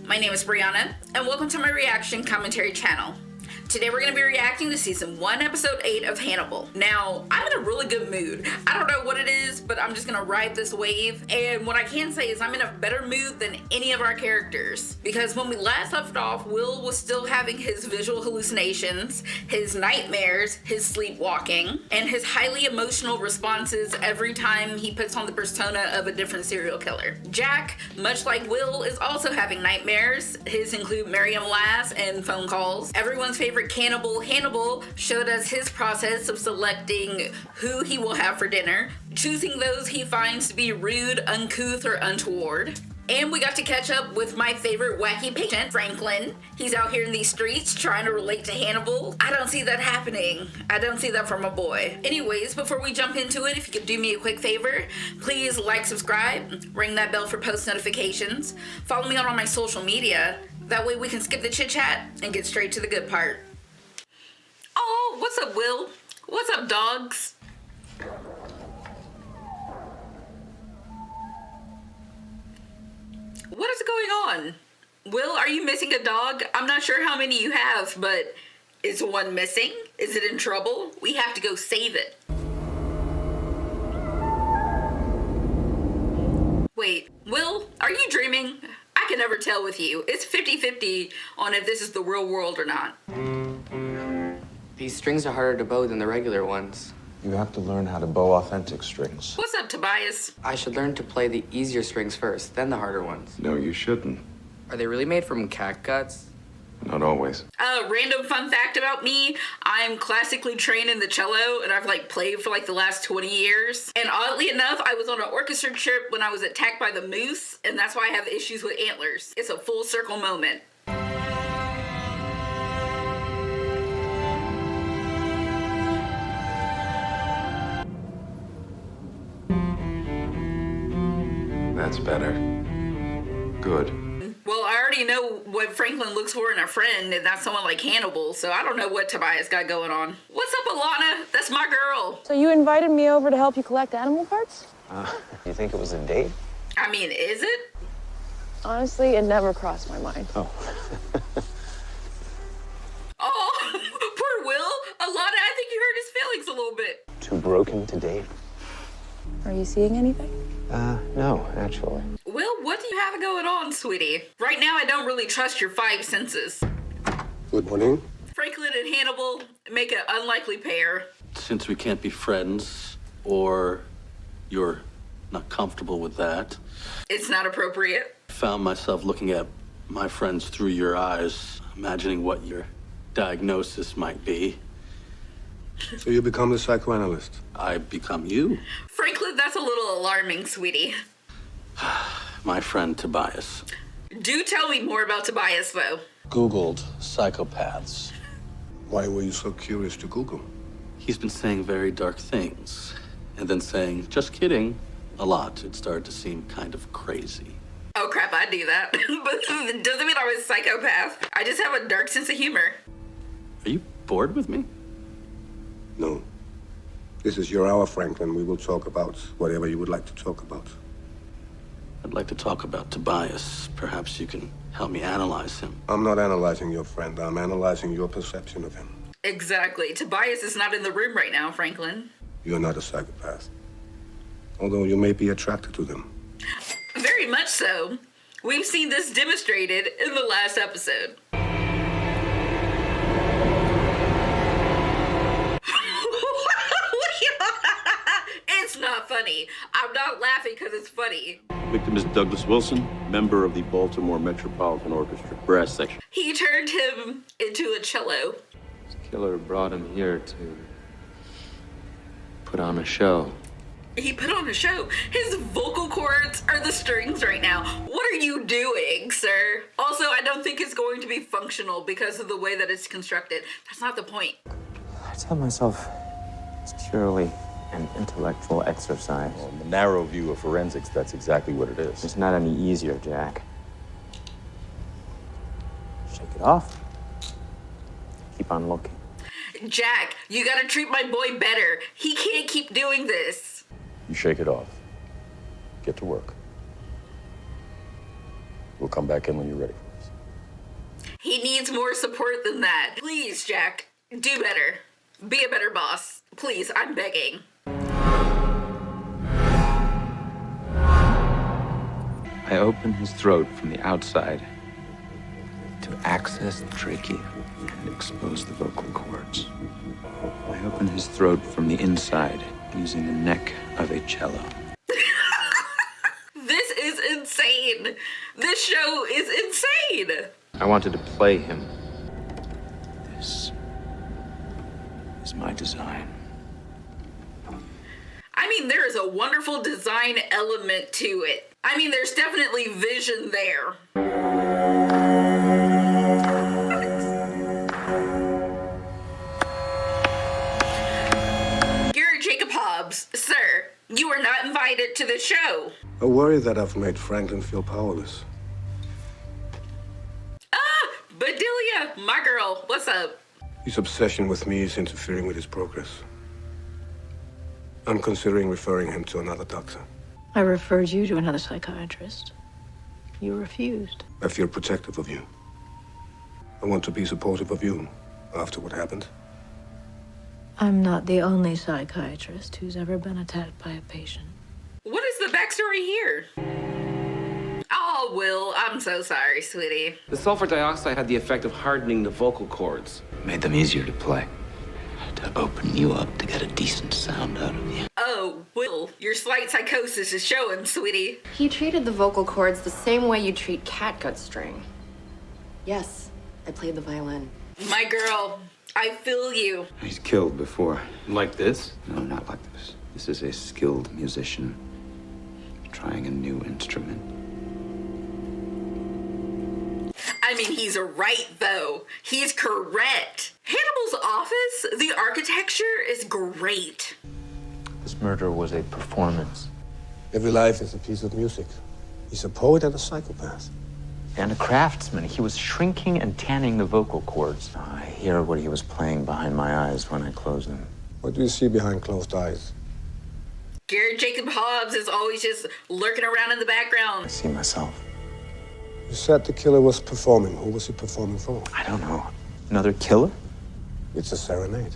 My name is Brianna, and welcome to my reaction commentary channel. Today we're going to be reacting to Season 1, Episode 8 of Hannibal. Now, I'm in a really good mood. I don't know what it is, but I'm just going to ride this wave. And what I can say is I'm in a better mood than any of our characters. Because when we last left off, Will was still having his visual hallucinations, his nightmares, his sleepwalking, and his highly emotional responses every time he puts on the persona of a different serial killer. Jack, much like Will, is also having nightmares. His include Miriam Lass and phone calls. Everyone's favorite cannibal, Hannibal, showed us his process of selecting who he will have for dinner, choosing those he finds to be rude, uncouth, or untoward. And we got to catch up with my favorite wacky patient, Franklin. He's out here in these streets trying to relate to Hannibal. I don't see that happening. I don't see that from my boy. Anyways, before we jump into it, if you could do me a quick favor, please like, subscribe, ring that bell for post notifications, follow me on all my social media. That way we can skip the chit chat and get straight to the good part. Oh, what's up, Will? What's up, dogs? What is going on? Will, are you missing a dog? I'm not sure how many you have, but is one missing? Is it in trouble? We have to go save it. Wait, Will, are you dreaming? I can never tell with you. It's 50-50 on if this is the real world or not. These strings are harder to bow than the regular ones. You have to learn how to bow authentic strings. What's up, Tobias? I should learn to play the easier strings first, then the harder ones. No, you shouldn't. Are they really made from cat guts? Not always. Random fun fact about me, I'm classically trained in the cello, and I've played for the last 20 years. And oddly enough, I was on an orchestra trip when I was attacked by the moose, and that's why I have issues with antlers. It's a full circle moment. That's better. Good. Well, I already know what Franklin looks for in a friend, and that's someone like Hannibal, so I don't know what Tobias got going on. What's up, Alana? That's my girl. So you invited me over to help you collect animal parts? You think it was a date? I mean, is it? Honestly, it never crossed my mind. Oh. Oh, poor Will. Alana, I think you hurt his feelings a little bit. Too broken to date? Are you seeing anything? No, actually. Will, what do you have going on, sweetie? Right now, I don't really trust your 5 senses. Good morning. Franklin and Hannibal make an unlikely pair. Since we can't be friends, or you're not comfortable with that, It's not appropriate. I found myself looking at my friends through your eyes, imagining what your diagnosis might be. So you become the psychoanalyst? I become you, Franklin, that's a little alarming, sweetie. my friend Tobias. Do tell me more about Tobias, though. Googled psychopaths. Why were you so curious to Google? He's been saying very dark things, and then saying, just kidding, a lot. It started to seem kind of crazy. Oh, crap, I do that. But it doesn't mean I'm a psychopath. I just have a dark sense of humor. Are you bored with me? No. This is your hour, Franklin. We will talk about whatever you would like to talk about. I'd like to talk about Tobias. Perhaps you can help me analyze him. I'm not analyzing your friend. I'm analyzing your perception of him. Exactly. Tobias is not in the room right now, Franklin. You're not a psychopath. Although you may be attracted to them. Very much so. We've seen this demonstrated in the last episode. It's not funny. I'm not laughing because it's funny. Victim is Douglas Wilson, member of the Baltimore Metropolitan Orchestra brass section. He turned him into a cello. This killer brought him here to put on a show. He put on a show. His vocal cords are the strings right now. What are you doing, sir? Also, I don't think it's going to be functional because of the way that it's constructed. That's not the point. I tell myself it's purely an intellectual exercise. Well, in the narrow view of forensics, that's exactly what it is. It's not any easier, Jack. Shake it off. Keep on looking. Jack, you gotta treat my boy better. He can't keep doing this. You shake it off. Get to work. We'll come back in when you're ready for us. He needs more support than that. Please, Jack, do better. Be a better boss. Please, I'm begging. I open his throat from the outside to access the trachea and expose the vocal cords. I open his throat from the inside using the neck of a cello. This is insane. This show is insane. I wanted to play him. This is my design. I mean, there is a wonderful design element to it. I mean, there's definitely vision there. Gary Jacob Hobbs, sir, you are not invited to the show. I worry that I've made Franklin feel powerless. Bedelia, my girl, what's up? His obsession with me is interfering with his progress. I'm considering referring him to another doctor. I referred you to another psychiatrist. You refused. I feel protective of you. I want to be supportive of you after what happened. I'm not the only psychiatrist who's ever been attacked by a patient. What is the backstory here? Oh, Will, I'm so sorry, sweetie. The sulfur dioxide had the effect of hardening the vocal cords. Made them easier to play. To open you up to get a decent sound out of you. Oh, Will, your slight psychosis is showing, sweetie. He treated the vocal cords the same way you treat catgut string. Yes, I played the violin. My girl, I feel you. He's killed before. Like this? No, not like this. This is a skilled musician trying a new instrument. I mean, he's right, though. He's correct. Hannibal's office, the architecture is great. This murder was a performance. Every life is a piece of music. He's a poet and a psychopath. And a craftsman. He was shrinking and tanning the vocal cords. I hear what he was playing behind my eyes when I closed them. What do you see behind closed eyes? Garrett Jacob Hobbs is always just lurking around in the I background. see myself. You said the killer was performing. Who was he performing for? I don't know. Another killer? It's a serenade.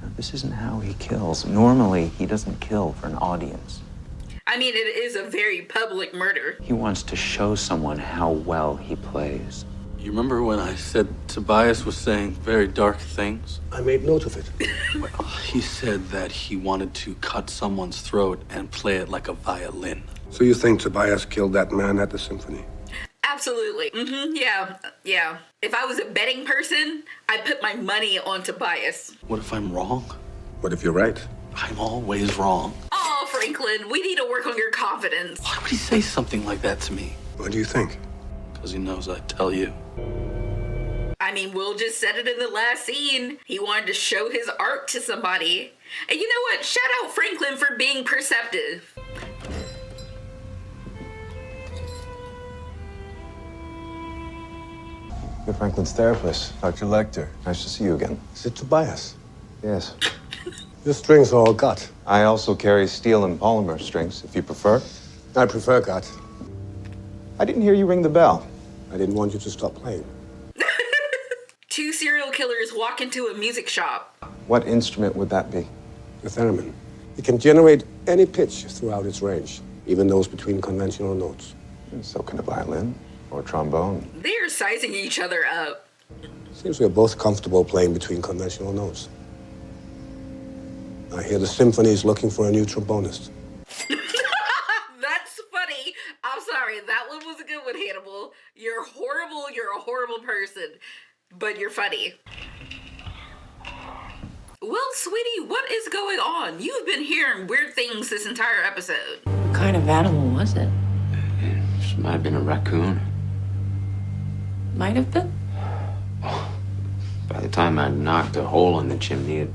No, this isn't how he kills. Normally, he doesn't kill for an audience. I mean, it is a very public murder. He wants to show someone how well he plays. You remember when I said Tobias was saying very dark things? I made note of it. He said that he wanted to cut someone's throat and play it like a violin. So you think Tobias killed that man at the symphony? Absolutely. Yeah. If I was a betting person, I'd put my money on Tobias. What if I'm wrong? What if you're right? I'm always wrong. Oh, Franklin, we need to work on your confidence. Why would he say something like that to me? What do you think? Because he knows I'd tell you. I mean, Will just said it in the last scene. He wanted to show his art to somebody. And you know what? Shout out Franklin for being perceptive. You're Franklin's therapist, Dr. Lecter. Nice to see you again. Is it Tobias? Yes. Your strings are all gut. I also carry steel and polymer strings, if you prefer. I prefer gut. I didn't hear you ring the bell. I didn't want you to stop playing. Two serial killers walk into a music shop. What instrument would that be? A theremin. It can generate any pitch throughout its range, even those between conventional notes. And so can a violin or a trombone. They are sizing each other up. Seems we're both comfortable playing between conventional notes. I hear the symphony is looking for a new trombonist. That's funny. I'm sorry. That one was a good one, Hannibal. You're horrible. You're a horrible person. But you're funny. Well, sweetie, what is going on? You've been hearing weird things this entire episode. What kind of animal was it? It might have been a raccoon. Might have been. By the time I knocked a hole in the chimney, it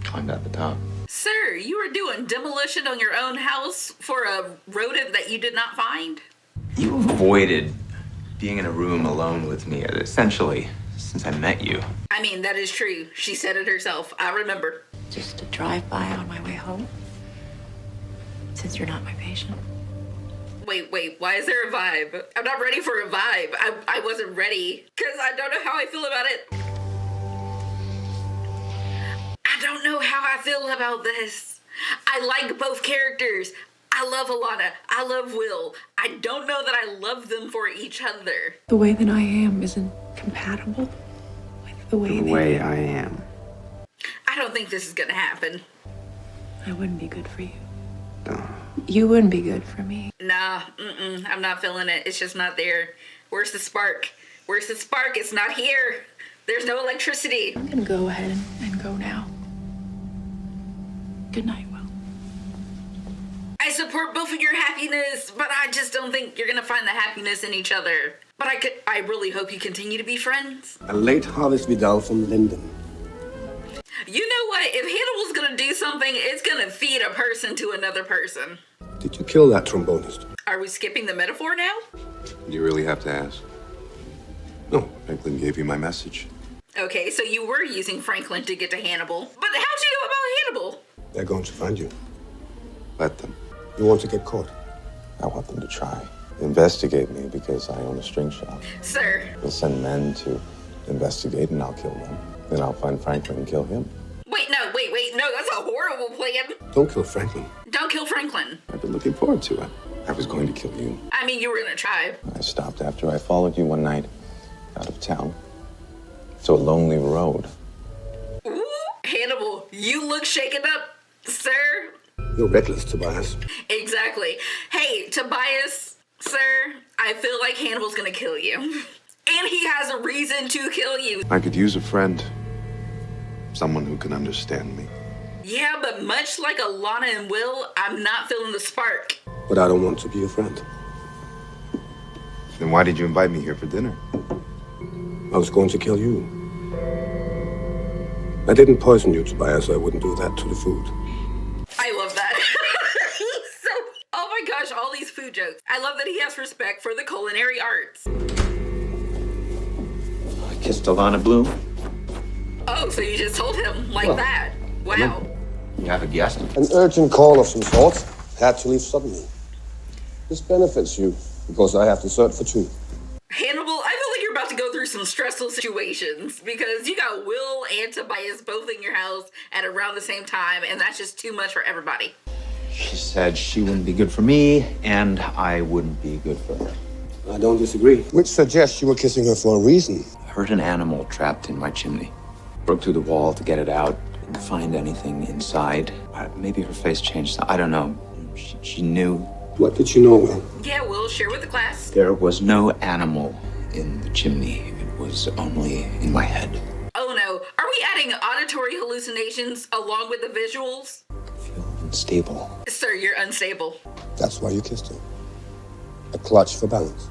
climbed out the top. Sir, you were doing demolition on your own house for a rodent that you did not find? You avoided being in a room alone with me, essentially, since I met you. I mean, that is true. She said it herself. I remember. Just a drive-by on my way home? Since you're not my patient. Wait, why is there a vibe? I'm not ready for a vibe. I wasn't ready because I don't know how I feel about it. I don't know how I feel about this. I like both characters. I love Alana. I love Will. I don't know that I love them for each other. The way that I am isn't compatible with the way I am. I don't think this is gonna happen. I wouldn't be good for you. You wouldn't be good for me. Nah, I'm not feeling it. It's just not there. Where's the spark? Where's the spark? It's not here. There's no electricity. I'm gonna go ahead and go now. Good night, Will. I support both of your happiness, but I just don't think you're gonna find the happiness in each other. But I really hope you continue to be friends. A late harvest Vidal from Linden. You know what? If Hannibal's gonna do something, it's gonna feed a person to another person. Did you kill that trombonist? Are we skipping the metaphor now? You really have to ask. No, Franklin gave you my message. Okay, so you were using Franklin to get to Hannibal. But how'd you know about Hannibal? They're going to find you. Let them. You want to get caught? I want them to try. Investigate me because I own a string shop. Sir. We'll send men to investigate and I'll kill them. Then I'll find Franklin and kill him. Wait, no, that's a horrible plan. Don't kill Franklin. Don't kill Franklin. I've been looking forward to it. I was going to kill you. I mean, you were gonna try. I stopped after I followed you one night out of town to a lonely road. Ooh, Hannibal, you look shaken up, sir. You're reckless, Tobias. Exactly. Hey, Tobias, sir, I feel like Hannibal's gonna kill you. And he has a reason to kill you. I could use a friend. Someone who can understand me. Yeah, but much like Alana and Will, I'm not feeling the spark. But I don't want to be your friend. Then why did you invite me here for dinner? I was going to kill you. I didn't poison you, Tobias, so I wouldn't do that to the food. I love that. Oh my gosh, all these food jokes. I love that he has respect for the culinary arts. I kissed Alana Bloom. Oh, so you just told him like that. Wow. You have a guest? An urgent call of some sort. Had to leave suddenly. This benefits you, because I have to search for two. Hannibal, I feel like you're about to go through some stressful situations because you got Will and Tobias both in your house at around the same time, and that's just too much for everybody. She said she wouldn't be good for me, and I wouldn't be good for her. I don't disagree. Which suggests you were kissing her for a reason. I heard an animal trapped in my chimney. Broke through the wall to get it out. Didn't find anything inside. Maybe her face changed. I don't know. She knew. What did you know, Will? Yeah, Will, share with the class. There was no animal in the chimney. It was only in my head. Oh no, are we adding auditory hallucinations along with the visuals? I feel unstable. Sir, you're unstable. That's why you kissed her. A clutch for balance.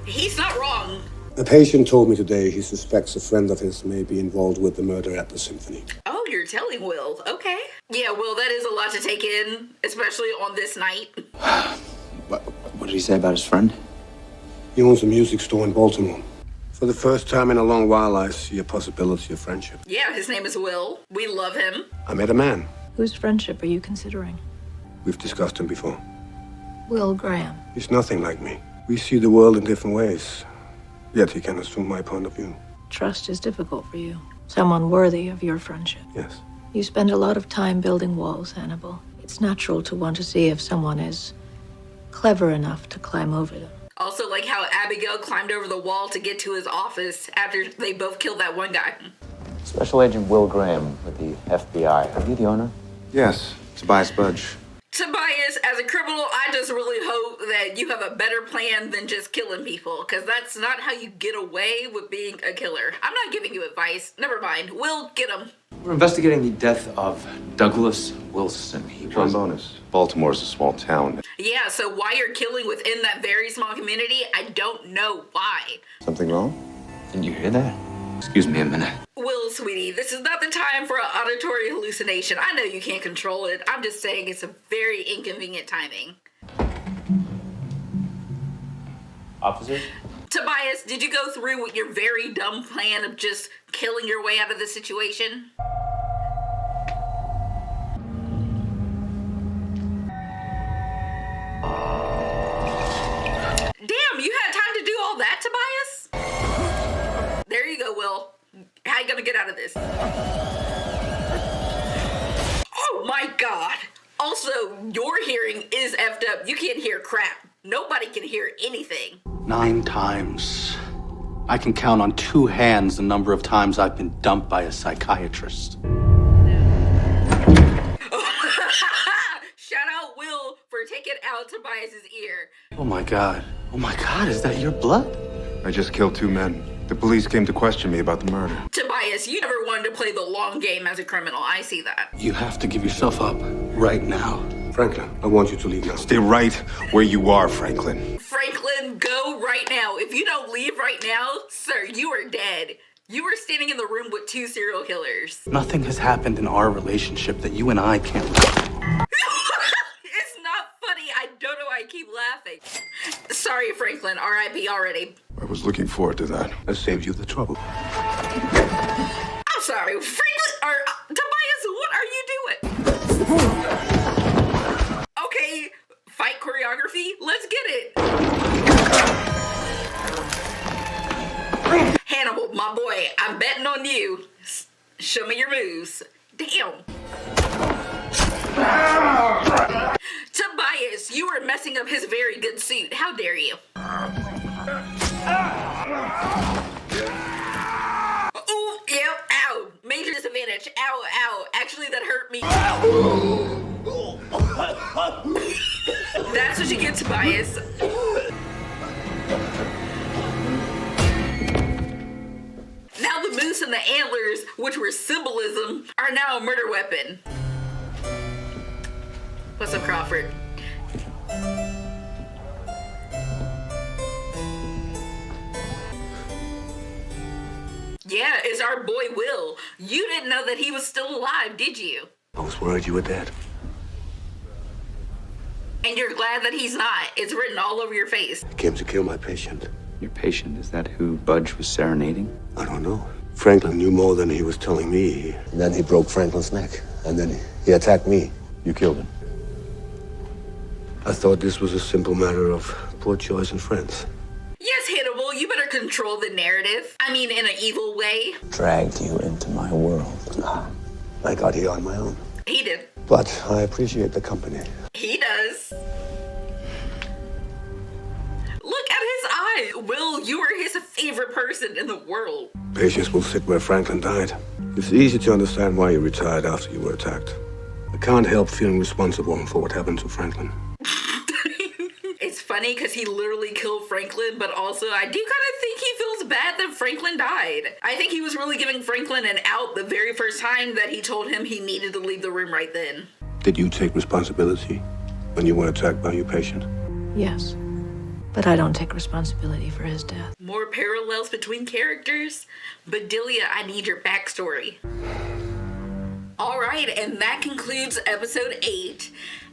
He's not wrong. A patient told me today he suspects a friend of his may be involved with the murder at the symphony. Oh, you're telling Will. Okay. Yeah, Will, that is a lot to take in, especially on this night. What did he say about his friend? He owns a music store in Baltimore. For the first time in a long while, I see a possibility of friendship. Yeah, his name is Will. We love him. I met a man. Whose friendship are you considering? We've discussed him before. Will Graham. He's nothing like me. We see the world in different ways. Yet he can assume my point of view. Trust is difficult for you. Someone worthy of your friendship. Yes. You spend a lot of time building walls, Hannibal. It's natural to want to see if someone is clever enough to climb over them. Also, like how Abigail climbed over the wall to get to his office after they both killed that one guy. Special Agent Will Graham with the FBI. Are you the owner? Yes, Tobias Budge. Tobias, as a criminal, I just really hope that you have a better plan than just killing people, because that's not how you get away with being a killer. I'm not giving you advice. Never mind. We'll get him. We're investigating the death of Douglas Wilson. He was Trombonist. Baltimore's a small town. Yeah, so why you're killing within that very small community, I don't know why. Something wrong? Didn't you hear that? Excuse me a minute. Will, sweetie, this is not the time for an auditory hallucination. I know you can't control it. I'm just saying it's a very inconvenient timing. Officer? Tobias, did you go through with your very dumb plan of just killing your way out of the situation? How you gonna get out of this? Oh my God. Also, your hearing is effed up. You can't hear crap. Nobody can hear anything. 9 times. I can count on 2 hands the number of times I've been dumped by a psychiatrist. Shout out Will for taking out Tobias's ear. Oh my God, is that your blood? I just killed 2 men. The police came to question me about the murder. Tobias, you never wanted to play the long game as a criminal. I see that. You have to give yourself up right now. Franklin, I want you to leave now. Stay right where you are, Franklin. Franklin, go right now. If you don't leave right now, sir, you are dead. You were standing in the room with 2 serial killers. Nothing has happened in our relationship that you and I can't. It's not funny. I don't know why I keep laughing. Sorry, Franklin. R.I.P. already. I was looking forward to that. I saved you the trouble. I'm sorry. Franklin, or Tobias, what are you doing? Okay, fight choreography. Let's get it. Hannibal, my boy, I'm betting on you. Show me your moves. Damn. Tobias, you are messing up his very good suit. How dare you? Ooh, yep, ow. Major disadvantage. Ow, ow. Actually, that hurt me. That's what you get, Tobias. Now the moose and the antlers, which were symbolism, are now a murder weapon. What's up, Crawford? Yeah, it's our boy Will. You didn't know that he was still alive, did you? I was worried you were dead. And you're glad that he's not. It's written all over your face. He came to kill my patient. Your patient, is that who Budge was serenading? I don't know. Franklin knew more than he was telling me. And then he broke Franklin's neck. And then he attacked me. You killed him. I thought this was a simple matter of poor choice and friends. Yes, Hannibal, you better control the narrative. I mean, in an evil way. Dragged you into my world. I got here on my own. He did. But I appreciate the company. He does. Look at his eyes. Will, you are his favorite person in the world. Patients will sit where Franklin died. It's easy to understand why you retired after you were attacked. I can't help feeling responsible for what happened to Franklin. It's funny because he literally killed Franklin, but also I do kind of think he feels bad that Franklin died. I think he was really giving Franklin an out the very first time that he told him he needed to leave the room right then. Did you take responsibility when you were attacked by your patient? Yes. But I don't take responsibility for his death. More parallels between characters? Bedelia, I need your backstory. Alright, and that concludes episode 8.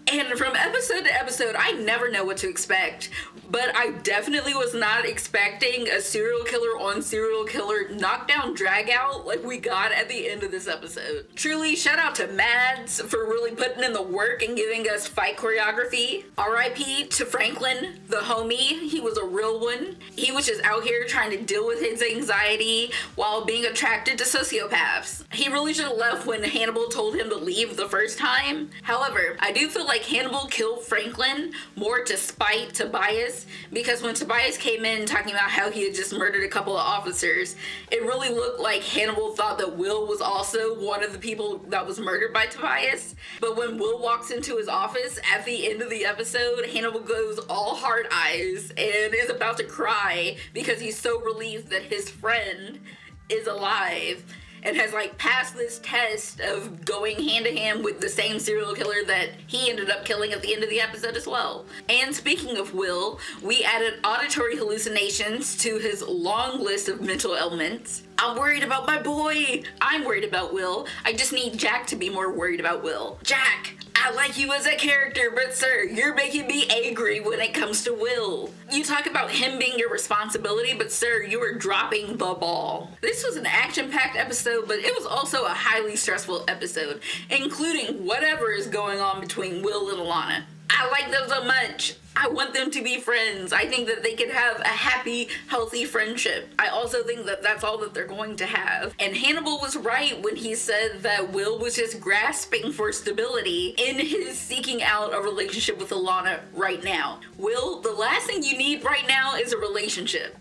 And from episode to episode, I never know what to expect. But I definitely was not expecting a serial killer on serial killer knockdown drag out like we got at the end of this episode. Truly, shout out to Mads for really putting in the work and giving us fight choreography. R.I.P. to Franklin, the homie. He was a real one. He was just out here trying to deal with his anxiety while being attracted to sociopaths. He really should have left when Hannibal told him to leave the first time. However, I do feel like Hannibal killed Franklin more to spite Tobias, because when Tobias came in talking about how he had just murdered a couple of officers, it really looked like Hannibal thought that Will was also one of the people that was murdered by Tobias. But when Will walks into his office at the end of the episode, Hannibal goes all hard eyes and is about to cry because he's so relieved that his friend is alive and has like passed this test of going hand to hand with the same serial killer that he ended up killing at the end of the episode as well. And speaking of Will, we added auditory hallucinations to his long list of mental ailments. I'm worried about my boy. I'm worried about Will. I just need Jack to be more worried about Will. Jack, I like you as a character, but sir, you're making me angry when it comes to Will. You talk about him being your responsibility, but sir, you are dropping the ball. This was an action-packed episode, but it was also a highly stressful episode, including whatever is going on between Will and Alana. I like them so much. I want them to be friends. I think that they could have a happy, healthy friendship. I also think that that's all that they're going to have. And Hannibal was right when he said that Will was just grasping for stability in his seeking out a relationship with Alana right now. Will, the last thing you need right now is a relationship.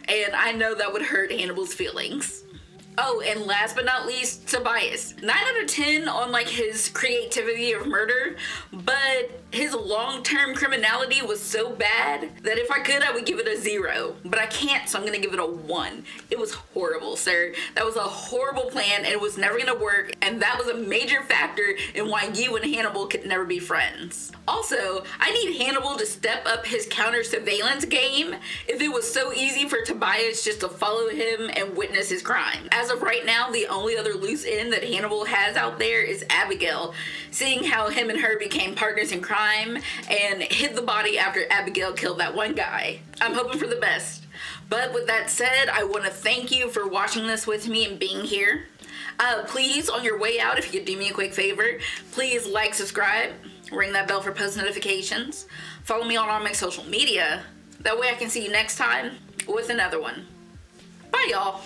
And I know that would hurt Hannibal's feelings. Oh, and last but not least, Tobias. 9 out of 10 on like his creativity of murder, but his long-term criminality was so bad that if I could, I would give it a 0. But I can't, so I'm gonna give it a 1. It was horrible, sir. That was a horrible plan, and it was never gonna work, and that was a major factor in why you and Hannibal could never be friends. Also, I need Hannibal to step up his counter-surveillance game if it was so easy for Tobias just to follow him and witness his crime. As of right now, the only other loose end that Hannibal has out there is Abigail, seeing how him and her became partners in crime and hid the body after Abigail killed that one guy. I'm hoping for the best. But with that said, I want to thank you for watching this with me and being here. Please, on your way out, if you could do me a quick favor, please like, subscribe, ring that bell for post notifications, follow me on all my social media. That way I can see you next time with another one. Bye, y'all.